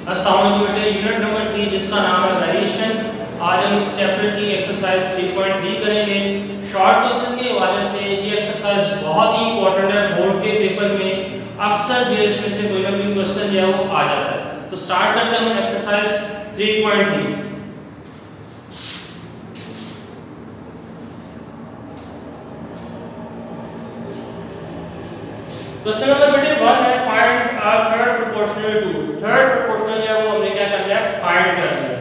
अस्सलाम वालेकुम बेटे, यूनिट नंबर 3 जिसका नाम है वेरिएशन। आज हम इस चैप्टर की एक्सरसाइज 3.3 करेंगे। शॉर्ट क्वेश्चन के हवाले से ये एक्सरसाइज बहुत ही इंपॉर्टेंट है। बोर्ड के पेपर में अक्सर जो इसमें से कोई ना कोई क्वेश्चन जो है वो आ जाता है। तो स्टार्ट करते हैं हम एक्सरसाइज 3.3। क्वेश्चन नंबर बेटे 1 है, find a third proportional to. Third proportional जो है वो हमने क्या करना है, फाइंड करना है।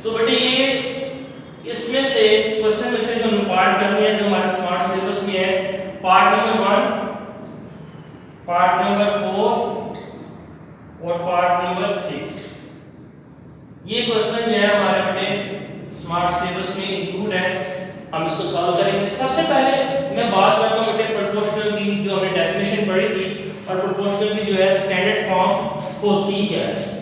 तो बेटे ये इसमें से क्वेश्चन में से जो पार्ट करनी है जो हमारे स्मार्ट सिलेबस में है, पार्ट नंबर 1, पार्ट नंबर 4 और पार्ट नंबर 6। ये क्वेश्चन जो है हमारे बेटे स्मार्ट सिलेबस में इंक्लूड है। हम इसको सॉल्व करेंगे। सबसे पहले मैं बात करता हूं बेटे प्रोपोर्शनल की, जो हमने डेफिनेशन पढ़ी थी, और प्रोपोर्शनल की जो है स्टैंडर्ड फॉर्म होती क्या है।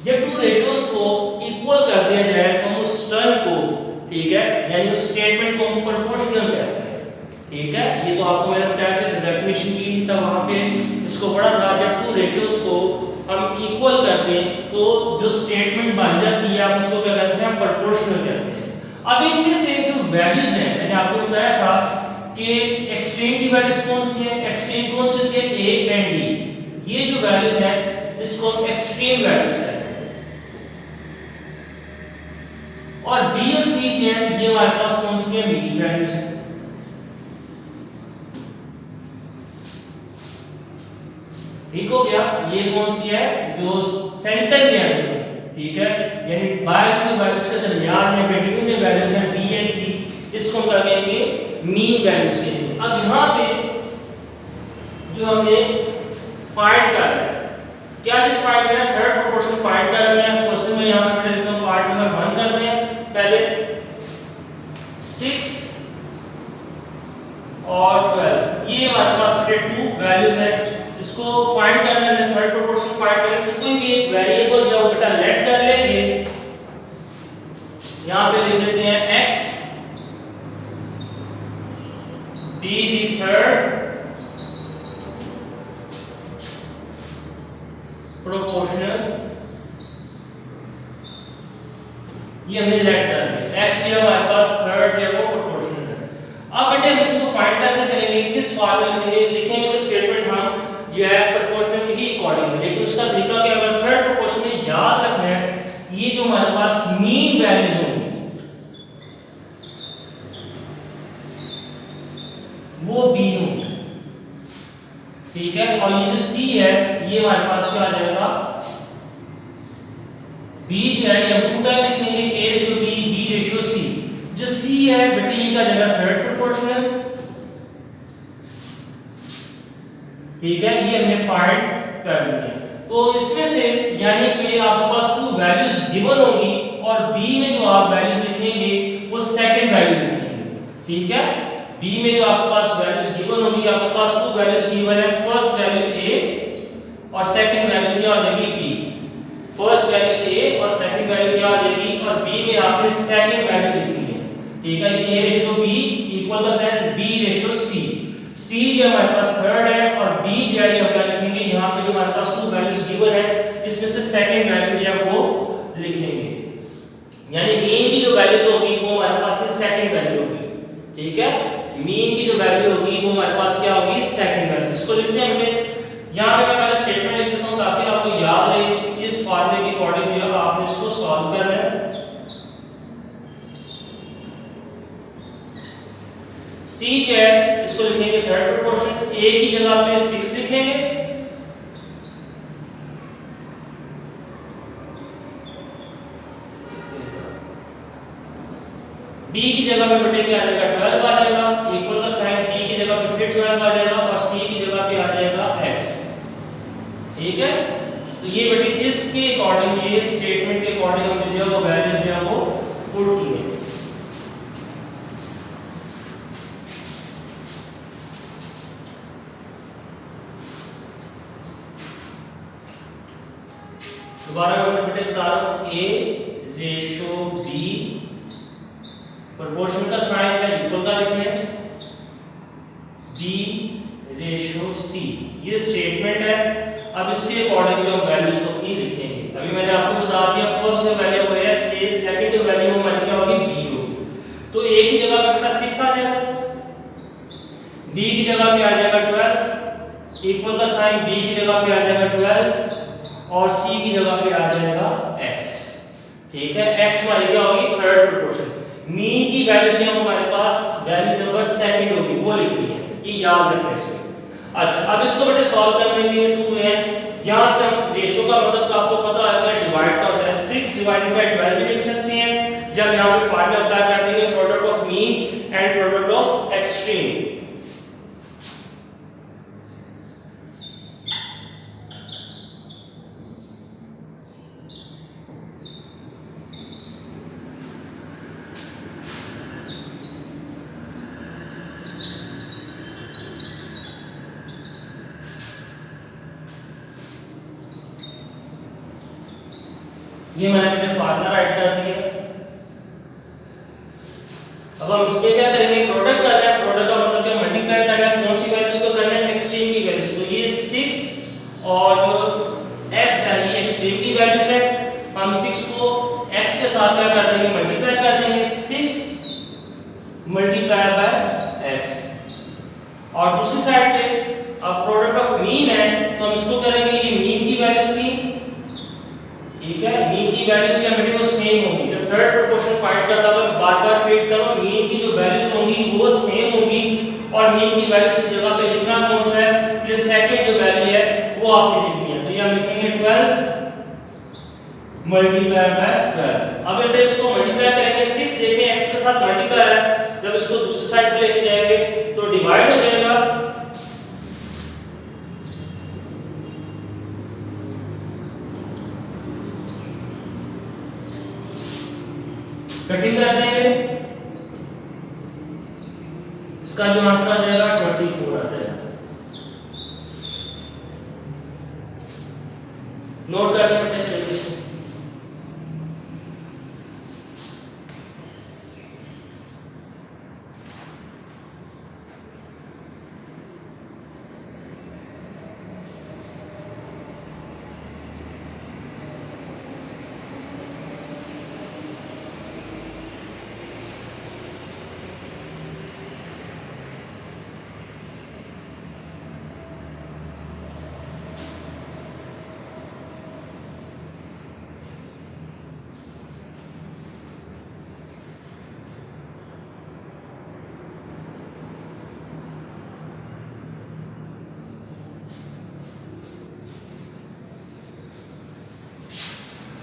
जब टू रेशियोज को इक्वल कर दिया जाए तो हम उस टर्म को, ठीक है, यानी उस स्टेटमेंट को हम प्रोपोर्शनल कहते हैं। ठीक है, ये तो आपको मैंने बताया था, डेफिनेशन की थी तब वहां पे इसको पढ़ा था। जब टू रेशियोज को हम इक्वल कर दें तो जो स्टेटमेंट बन जाती है आप उसको क्या कहते हैं, प्रोपोर्शनल कहते हैं। अब इनमें से जो वैल्यूज हैं, मैंने आपको बताया था कि एक्सट्रीम की वैल्यूज कौन सी है, एक्सट्रीम कौन सी होती है, ए एंड डी। ये जो वैल्यूज हैं इसको हम एक्सट्रीम वैल्यूज कहते हैं। और बी और सी के ये हमारे पास कौन सी है, मीन वैल्यूज है। ठीक हो गया, ये कौन सी है, जो सेंटर में है, ठीक है, यानी बाय की वैल्यूज के दरमियान में बिटवीन में वैल्यूज है बी एंड सी, इसको हम क्या कहेंगे, मीन वैल्यूज कहेंगे। अब यहां पे जो हमने फाइंड करना है, क्या चीज फाइंड करना है, थर्ड प्रोपोर्शन फाइंड करनी है। क्वेश्चन में यहां पे देखते हैं पार्ट नंबर 1 करते हैं। पहले 6 और 12 ये हमारे पास टू वैल्यूज है, इसको फाइंड करना है। थर्ड प्रोपोर्शन फाइंड करना है, कोई भी एक वेरिएबल जो बेटा लेट कर लेंगे, यहां पे लिख देते हैं x be the third proportional। ये हमने लेट कर दिया, x जो हमारे पास थर्ड जो है वो प्रोपोर्शनल है। अब बेटे हम इसको फाइंड कैसे करेंगे, किस फॉर्मूले में लिखेंगे, तो स्टेटमेंट हम जो है प्रोपोर्शनल के ही अकॉर्डिंग है, लेकिन उसका तरीका क्या है, थर्ड प्रोपोर्शन में याद रखना है ये जो हमारे पास मीन वैल्यूज होंगी वो b होंगी, ठीक है, और ये जो c है ये हमारे पास क्या आ जाएगा, b जो है ये हम टू टाइम लिखेंगे, a ratio b, b ratio c। जो c है बेटे ये क्या जाएगा, थर्ड प्रोपोर्शनल, ठीक है, ये हमने फाइंड कर लिया। तो इसमें से यानी कि आपके पास टू वैल्यूज गिवन होंगी और b में जो आप वैल्यूज लिखेंगे वो सेकंड वैल्यू लिखेंगे, ठीक है। b में जो आपके पास वैल्यूज गिवन होंगी, आपके पास टू वैल्यूज गिवन है, फर्स्ट वैल्यू a और सेकंड वैल्यू क्या हो जाएगी, b। फर्स्ट वैल्यू a और सेकंड वैल्यू क्या हो जाएगी, और b में आपने सेकंड वैल्यू लिखनी है, ठीक है। a ratio b equal to b ratio c। c जो हमारे पास थर्ड है और b जो है हम क्या लिखेंगे, यहां पे जो हमारे पास टू वैल्यूज गिवन है इसमें से सेकंड वैल्यू जो है वो लिखेंगे, यानी मीन की जो वैल्यूज होगी वो हमारे पास सेकंड वैल्यू होगी, ठीक है। मीन की जो वैल्यू होगी वो हमारे पास क्या होगी, सेकंड वैल्यू। इसको लिखते हैं हमने, यहां पे मैं पहले स्टेटमेंट लिख देता हूं ताकि आपको याद रहे इस फॉर्मूले के अकॉर्डिंग जो आपने इसको सॉल्व करना है। c जो है इसको लिखेंगे थर्ड प्रोपोर्शन, a की जगह पे 6 लिखेंगे, b की जगह पे बेटे क्या आ जाएगा, 12 आ जाएगा, इक्वल का साइन b की जगह पे 12 आ जाएगा और c की जगह पे आ जाएगा x, ठीक है। तो ये बेटे इसके अकॉर्डिंग, ये स्टेटमेंट के अकॉर्डिंग हमने जो वो वैल्यूज जो है वो पुट की है। दोबारा मैं बेटे बता रहा हूं, a रेशो बी, प्रोपोर्शन का साइन क्या इक्वल का लिख लें, बी रेशो सी। ये स्टेटमेंट है। अब इसके अकॉर्डिंग जो हम वैल्यूज को अपनी लिखेंगे, अभी मैंने आपको बता दिया फर्स्ट जो वैल्यू है एस, सेकंड जो वैल्यू हमारी क्या होगी बी होगी। तो ए की जगह पे बेटा 6 आ जाएगा, बी की जगह पे आ जाएगा 12, इक्वल का साइन बी की जगह पे आ जाएगा 12 और सी की जगह पे आ जाएगा x। ठीक है, x हमारी क्या होगी थर्ड प्रोपोर्शन। मीन की वैल्यू से हमारे पास वैल्यू नंबर सेकंड होगी, वो लिखनी है, ये याद रखना है इसको। अच्छा, अब इसको बेटे सॉल्व करने के लिए 2 है, यहां से हम रेशो का मतलब तो आपको पता है डिवाइड का होता है, 6 डिवाइडेड बाय 12 भी लिख सकते हैं। जब यहां पे फार्मूला अप्लाई कर देंगे product of mean and product of extreme. ये मैंने अपने फार्मूला राइट कर दिया। अब हम इसमें क्या करेंगे, प्रोडक्ट करना है, प्रोडक्ट का मतलब क्या मल्टीप्लाई करना है, कौन सी वैल्यूज को करना है एक्सट्रीम की वैल्यूज। तो ये 6 और जो x है ये एक्सट्रीम की वैल्यूज है, हम 6 को x के साथ क्या कर देंगे मल्टीप्लाई कर देंगे, 6 मल्टीप्लाई बाय x। और दूसरी साइड पे अब प्रोडक्ट ऑफ मीन है, तो हम इसको करेंगे ये मीन की वैल्यूज थी, ठीक है, मीन की वैल्यूज क्या बेटे वो सेम होंगी। जब थर्ड प्रोपोर्शन फाइंड करता वक्त बार-बार रिपीट करो, मीन की जो वैल्यूज होंगी वो सेम होंगी और मीन की वैल्यूज की जगह पे लिखना कौन सा है, ये सेकंड जो वैल्यू है वो आपने लिखनी है। तो ये हम लिखेंगे 12 मल्टीप्लाई बाय 12। अब बेटे इसको मल्टीप्लाई करेंगे, 6 देखें x के साथ मल्टीप्लाई है, जब इसको दूसरी साइड पे लेके जाएंगे तो डिवाइड हो जाएगा, कटिंग कर देंगे, इसका जो आंसर आ जाएगा 24 आ जाएगा। नोट करने बेटे जल्दी से।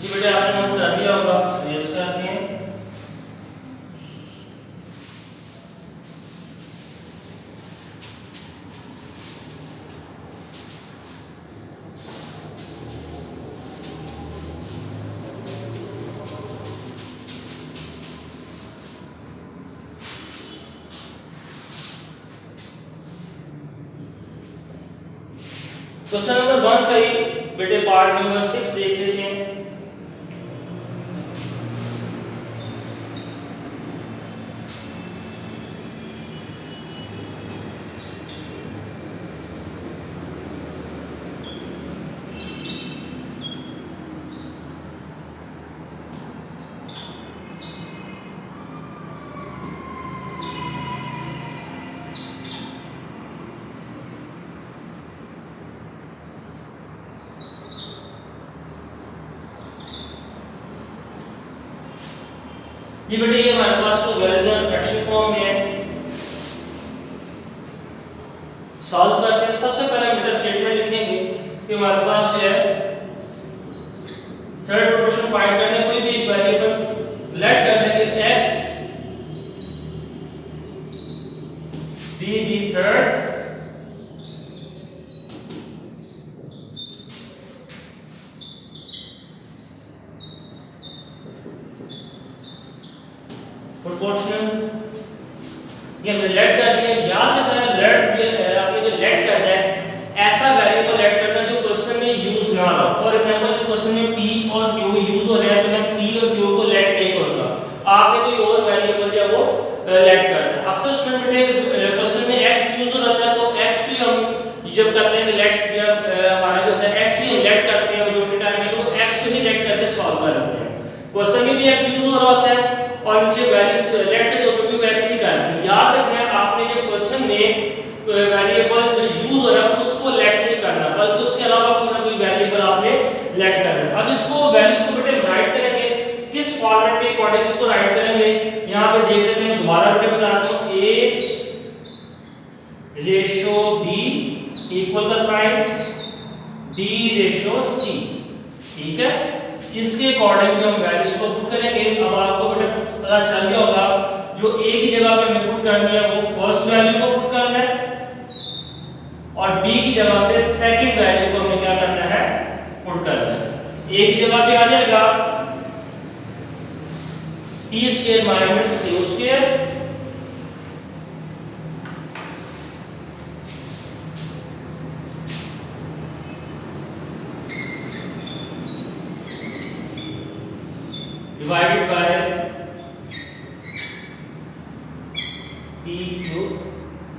ये बेटे आपने नोट कर दिया होगा, रेस करते हैं। क्वेश्चन नंबर 1 का ही बेटे पार्ट नंबर 6 देख लेते हैं। ये बेटे ये हमारे पास तो वैल्यूज फ्रैक्शन फॉर्म में है, सॉल्व करते हैं। सबसे पहले बेटा स्टेटमेंट लिखेंगे कि हमारे पास जो है थर्ड प्रोपोर्शन फाइंड करने कोई भी एक वेरिएबल लेट कर लेंगे x be the third proportional. ये हमने लेट कर दिया, याद रखना लेट जो आपने जो लेट करना है ऐसा वेरिएबल लेट करना जो क्वेश्चन में यूज ना हो। फॉर एग्जांपल इस क्वेश्चन में p और q यूज हो रहा है, तो मैं p और q को ये जब करते हैं कि लेट जब हमारा जो होता है x ही लेट करते हैं जो टाइम में, तो x को ही लेट करके सॉल्व कर लेते हैं। क्वेश्चन में भी x यूज हो रहा होता है और नीचे वैल्यूज लेट के ऊपर भी x ही करते हैं। याद रखना आपने जब क्वेश्चन में वेरिएबल जो यूज हो रहा है उसको लेट नहीं करना, बल्कि उसके अलावा कोई ना कोई वेरिएबल आपने लेट करना है। अब इसको वैल्यूज को बेटे राइट करेंगे, किस फॉर्मेट के अकॉर्डिंग इसको राइट करेंगे यहां पे देख लेते हैं। मैं दोबारा बेटे बताता हूं, a रेशो b इक्वल का साइन d रेशो c, ठीक है। इसके अकॉर्डिंग हम वैल्यूज को पुट करेंगे। अब आपको बेटा पता चल गया होगा जो a की जगह पे हमने पुट कर दिया वो फर्स्ट वैल्यू को पुट करना है और b की जगह पे सेकंड वैल्यू को हमें क्या करना है, पुट करना है। a की जगह पे आ जाएगा t square minus q square divided by p cube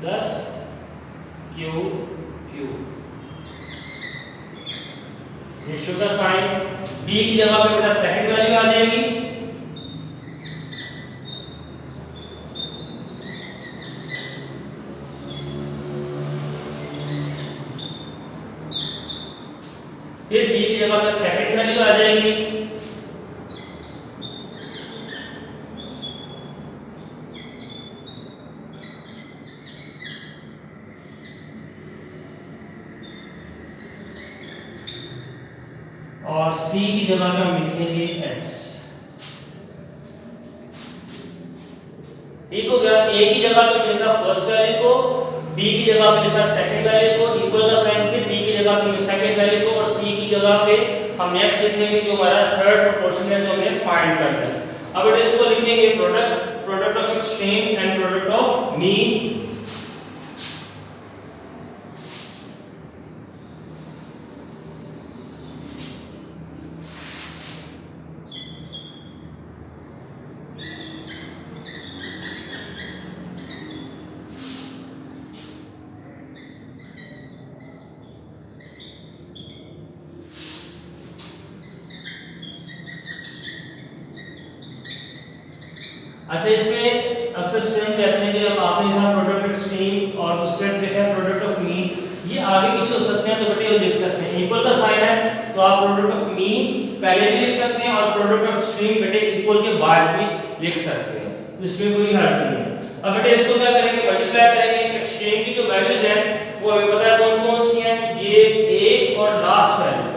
plus q cube। Ratio का साइन b की जगह पे बेटा सेकंड वैल्यू आ जाएगी फिर b की जगह पे सेकंड वैल्यू आ जाएगी और c की जगह पे हम लिखेंगे x। ठीक हो गया। a की जगह पे लिखा फर्स्ट वैल्यू को, b की जगह पे लिखा सेकंड वैल्यू को, इक्वल का साइन फिर b की जगह पे सेकंड वैल्यू को और c की जगह पे हम x लिखेंगे जो हमारा थर्ड प्रोपोर्शन है जो हमें फाइंड करना है। अब इसको लिखेंगे product of extreme and product of mean. अच्छा, इसमें अक्सर स्टूडेंट कहते हैं कि अब आपने लिखा प्रोडक्ट ऑफ एक्सट्रीम और दूसरे लिखा है प्रोडक्ट ऑफ मीन, ये आगे पीछे हो सकते हैं तो बेटे ये लिख सकते हैं। इक्वल का साइन है तो आप प्रोडक्ट ऑफ मीन पहले भी लिख सकते हैं और प्रोडक्ट ऑफ एक्सट्रीम बेटे इक्वल के बाद भी लिख सकते हैं, तो इसमें कोई हर्ज नहीं है। अब बेटे इसको क्या करेंगे, मल्टीप्लाई करेंगे। एक्सट्रीम की जो वैल्यूज हैं वो हमें पता है कौन कौन सी हैं, ये एक और लास्ट वैल्यू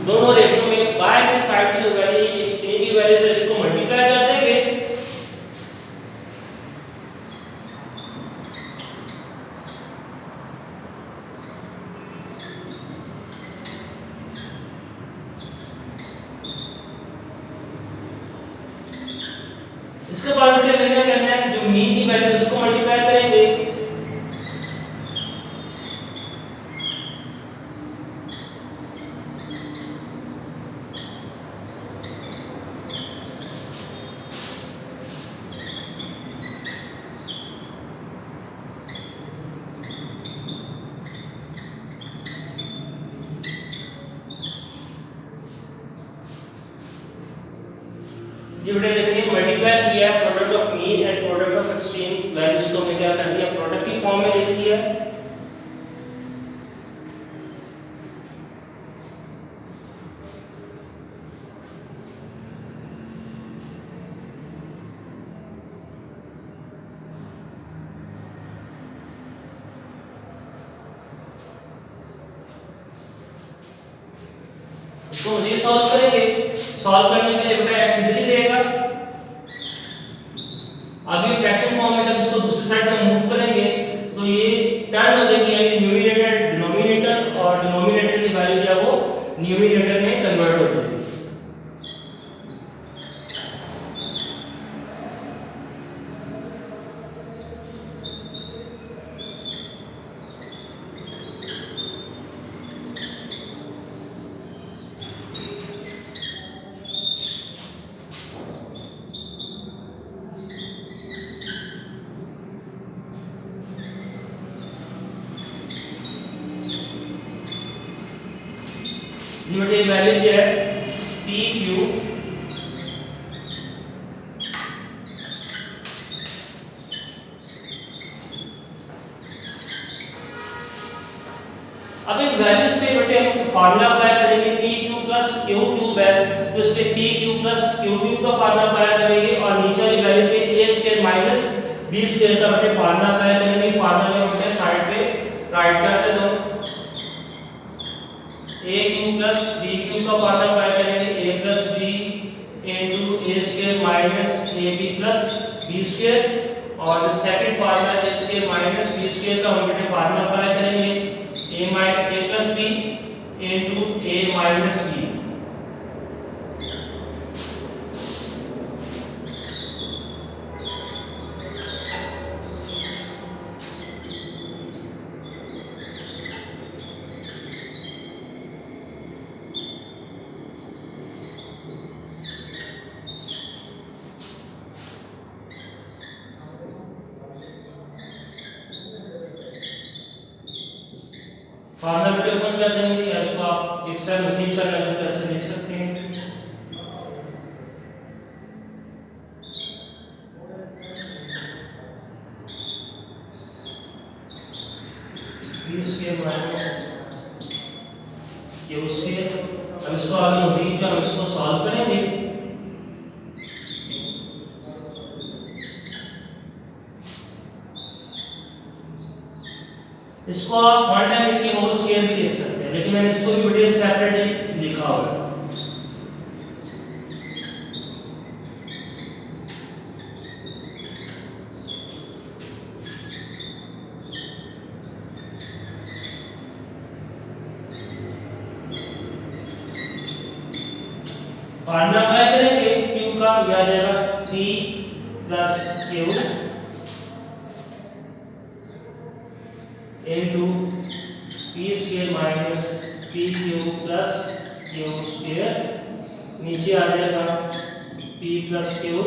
दोनों रेशियो में बाय की साइड की जो वैल्यू एक्सट्रीम की वैल्यू है इसको मल्टीप्लाई कर देंगे। इसके बाद बेटे हमें क्या करना है, जो मीन की वैल्यू उसको मल्टीप्लाई करेंगे। ये बेटे देखिए मल्टीप्लाई किया है product of mean and product of extreme values को हमें क्या कर दिया, प्रोडक्ट की फॉर्म में लिख दिया। इसको मुझे सॉल्व करेंगे, सॉल्व करने के लिए बेटा x इधर ही रहेगा। अब ये फ्रैक्शन फॉर्म में जब इसको दूसरी साइड में मूव करेंगे तो ये टर्न हो जाएगी, यानी न्यूमरेटर डिनोमिनेटर और डिनोमिनेटर की वैल्यू जो है वो न्यूमरेटर में कन्वर्ट हो जाएगी। ये बेटे वैल्यू जो है पी क्यू अब इन वैल्यूज पे बेटे हम फार्मूला अप्लाई करेंगे P Q plus Q cube है तो इस पे P Q plus Q cube का फार्मूला अप्लाई करेंगे और नीचे वाली वैल्यू पे ए स्क्वायर माइनस बी स्क्वायर का बेटे फार्मूला अप्लाई करेंगे। फार्मूला में हमने साइड पे राइट कर दे दो A cube plus B cube का फार्मूला अप्लाई करेंगे A plus B into A square minus A B plus B square और जो second formula A square minus B square का हम बेटे फार्मूला अप्लाई करेंगे a plus b into a minus b। Formula बेटे open कर देंगे या इसको आप एक्स्ट्रा मशीन करना है तो ऐसे लिख सकते हैं b square minus Q square. अब इसको आगे मशीन कर हम इसको सॉल्व करेंगे। इसको आप वन टाइम लिख के होल स्क्वायर भी लिख सकते हैं लेकिन मैंने इसको भी बेटे सेपरेटली लिखा हुआ है। फार्मूला अप्लाई करेंगे क्यू का यह आ जाएगा p plus Q into p square minus p Q plus Q square नीचे आ जाएगा p plus Q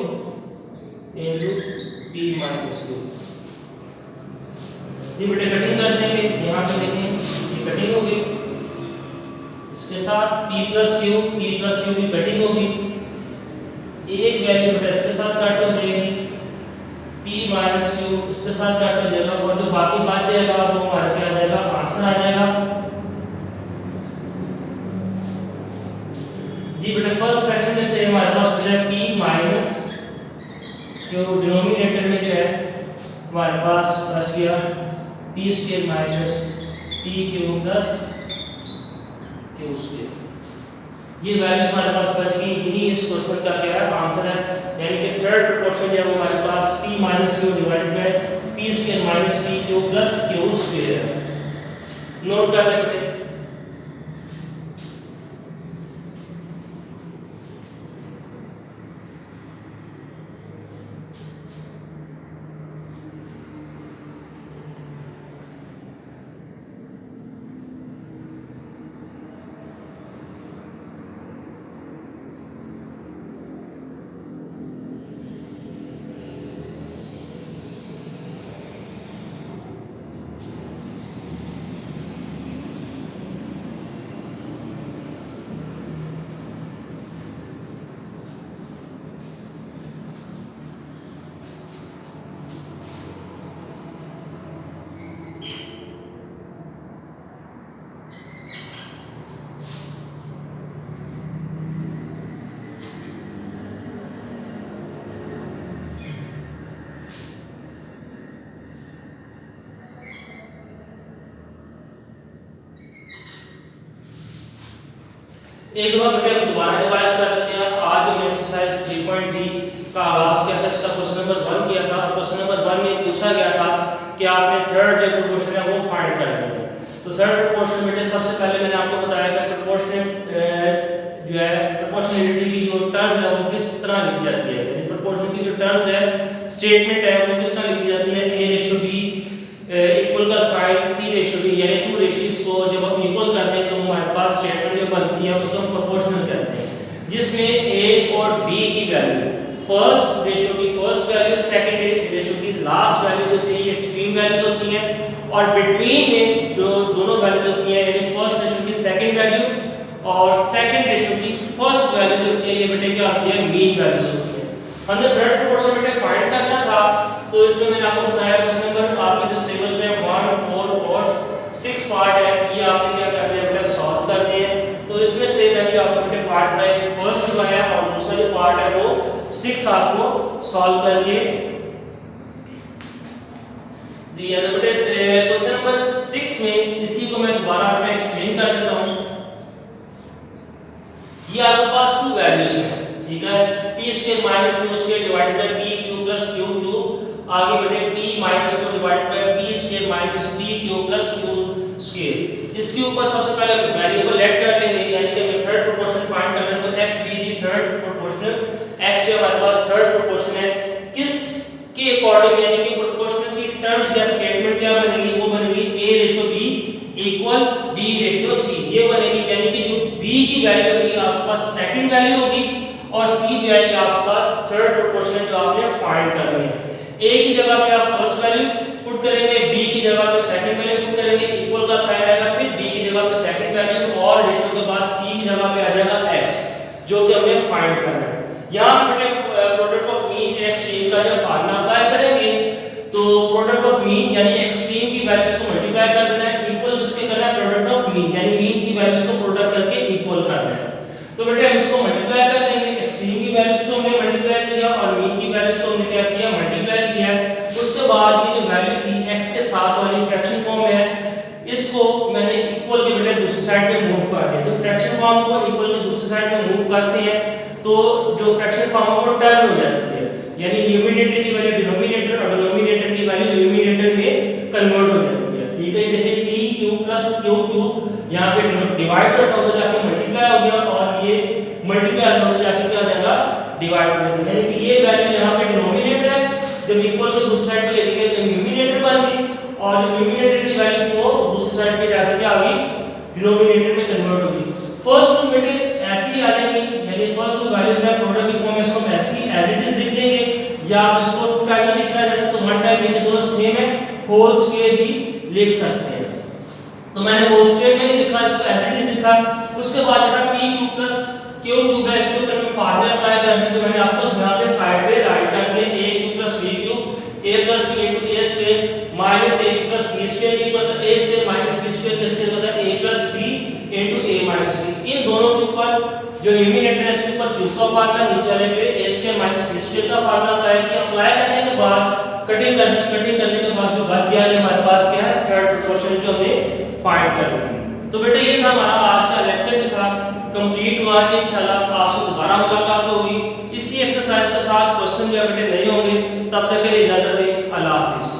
into p minus Q. ये बेटे कटिंग कर देंगे यहाँ पे देखें ये कटिंग होगी इसके साथ p प्लस क्यू की कटिंग होगी एक वैल्यू बेटा इसके साथ कट हो जाएगी p माइनस क्यू इसके साथ कट हो जाएगा और जो बाकी बच जाएगा वो हमारे क्या आ जाएगा आंसर आ जाएगा। जी बेटा फर्स्ट फ्रैक्शन में से हमारे पास बचा p माइनस क्यू डिनोमिनेटर में जो है हमारे पास बच गया p square minus p Q plus Q square. ये वैल्यूज हमारे पास बच गई। यही इस क्वेश्चन का क्या है आंसर है यानी कि थर्ड प्रोपोर्शन जो है वो हमारे पास p minus Q divided by p square minus p Q plus Q square है। नोट कर लेते हैं। एक बार बेटे हम दोबारा रिवाइज कर लेते हैं। आज हमने एक्सरसाइज 3.3 का आगाज किया था, इसका क्वेश्चन नंबर 1 किया था। क्वेश्चन नंबर 1 में पूछा गया था कि आपने थर्ड जो प्रोपोर्शन है वो फाइंड करना है। तो थर्ड प्रोपोर्शन बेटे सबसे पहले मैंने आपको बताया था प्रोपोर्शनल जो है प्रोपोर्शनलिटी की जो टर्म्स है वो किस तरह लिखी जाती है, यानी प्रोपोर्शन की जो टर्म्स है स्टेटमेंट है वो किस तरह लिखी जाती है। a/b इक्वल का साइन c/b यानी टू रेशियोज को जब हम इक्वल करते हैं तो हमारे पास स्टेटमेंट जो बनती है उसको हम प्रोपोर्शनल कहते हैं, जिसमें a और b की वैल्यू फर्स्ट रेशियो की फर्स्ट वैल्यू सेकंड रेशियो की लास्ट वैल्यू जो होती है एक्सट्रीम वैल्यूज होती हैं और बिटवीन में जो दोनों वैल्यूज होती हैं यानी फर्स्ट रेशियो की सेकंड वैल्यू और सेकंड रेशियो की फर्स्ट वैल्यू जो होती है ये बेटे क्या होती है, मीन वैल्यूज होती है। हमने थर्ड प्रोपोर्शन बेटे फाइंड करना था, तो इसमें मैंने आपको बताया क्वेश्चन नंबर आपके जो सिलेबस में 1, 4 और 6 पार्ट है, ये आपने क्या करना है बेटा, सॉल्व करने हैं। तो इसमें से मैंने आपको बेटे पार्ट वाइज फर्स्ट करवाया और दूसरा जो पार्ट है वो 6 आपको सॉल्व करके दिया। तो बेटे क्वेश्चन नंबर 6 में इसी को मैं दोबारा बेटा एक्सप्लेन कर देता हूं। ये आपके पास टू वैल्यूज है, ठीक है, p square minus q square divided by p cube plus q cube, आगे बेटे p minus q divided by p square minus p cube plus q square. इसके ऊपर सबसे पहले वैल्यू को लेट कर लेंगे, यानी कि हमें थर्ड प्रोपोर्शन फाइंड करना है। तो x b दी थर्ड प्रोपोर्शनल, x जो हमारे पास थर्ड प्रोपोर्शन है, किस के अकॉर्डिंग, यानी कि प्रोपोर्शनल की टर्म्स या स्टेटमेंट क्या बनेगी, वो बनेगी a ratio b equal b ratio c, ये बनेगी। यानी कि जो b की वैल्यू होगी आपके पास सेकंड वैल्यू होगी और c जो है ये आपके पास थर्ड प्रोपोर्शन जो आपने फाइंड करनी है। a की जगह पे आप फर्स्ट वैल्यू पुट करेंगे, b की जगह पे सेकंड वैल्यू पुट करेंगे, इक्वल का साइन आएगा, फिर b की जगह पे सेकंड वैल्यू और रेशियो के बाद c की जगह पे आ जाएगा x, जो कि हमने फाइंड करना है। यहां पे प्रोडक्ट ऑफ मीन एक्सट्रीम का जब फार्मूला अप्लाई करेंगे तो प्रोडक्ट ऑफ मीन यानी एक्सट्रीम की वैल्यूज को मल्टीप्लाई कर देना है, इक्वल किसके करना है, प्रोडक्ट ऑफ मीन यानी मीन की वैल्यूज को प्रोडक्ट करके इक्वल कर देना है। तो बेटा हम इसको मल्टीप्लाई कर देंगे, एक्सट्रीम की वैल्यूज को हमने मल्टीप्लाई किया और मीन की वैल्यूज को हमने क्या किया, मल्टीप्लाई किया। उसके बाद ये जो वैल्यू थी x के साथ वाली फ्रैक्शन फॉर्म में है, इसको मैंने इक्वल के बेटे दूसरी साइड पे मूव कर दिया। तो फ्रैक्शन फॉर्म को इक्वल के दूसरी साइड पे मूव करते हैं तो जो फ्रैक्शन फॉर्म है वो टर्न हो जाती है, यानी न्यूमरेटर की वैल्यू डिनोमिनेटर और डिनोमिनेटर की वैल्यू न्यूमरेटर में कन्वर्ट हो जाती है, ठीक है। देखिए p cube plus q cube यहां पे डिवाइड करता हुआ जाके मल्टीप्लाई हो गया और ये मल्टीप्लाई होकर जाके क्या हो जाएगा, डिवाइड हो जाएगा, यानी कि ये वैल्यू यहां पे डिनोमिनेटर है, जब इक्वल के दूसरी साइड पे लेके गए तो न्यूमरेटर बन गई और जो न्यूमरेटर की वैल्यू थी वो दूसरी साइड पे जाकर के आ गई, डिनोमिनेटर में कन्वर्ट हो गई। फर्स्ट टू बेटे ऐसी आ जाएगी, यानी फर्स्ट टू वैल्यूज है प्रोडक्ट की फॉर्म में इसको हम ऐसी एज इट इज लिख देंगे, या आप इसको टू टाइम में लिखना चाहते हैं तो वन टाइम में दोनों सेम है, होल स्क्वायर भी लिख सकते हैं। तो मैंने होल स्क्वायर में नहीं लिखा, इसको एज इट इज लिखा। उसके बाद बेटा p cube plus q cube है, इसको तो मैं फार्मूला अप्लाई कर दी, तो मैंने आपको यहां पे साइड पे राइट कर दिया a cube plus b cube a plus b into a square minus a plus b square की मतलब a square minus b square का स्क्वायर होता है a plus b into a minus b। इन दोनों के ऊपर जो न्यूमरेटर है इसके ऊपर q का फार्मूला, नीचे वाले पे a square minus b square का फार्मूला अप्लाई किया। अप्लाई करने के बाद कटिंग कर दी, कटिंग करने के बाद जो बच गया हमारे पास क्या है, थर्ड प्रोपोर्शन जो हमने फाइंड कर दी। तो बेटा ये था हमारा आज का लेक्चर, जो था कंप्लीट हुआ। इंशाल्लाह आपसे दोबारा मुलाकात होगी इसी एक्सरसाइज के साथ। क्वेश्चन जो बेटे नहीं होंगे, तब तक के लिए इजाजत दें। अल्लाह हाफिज़।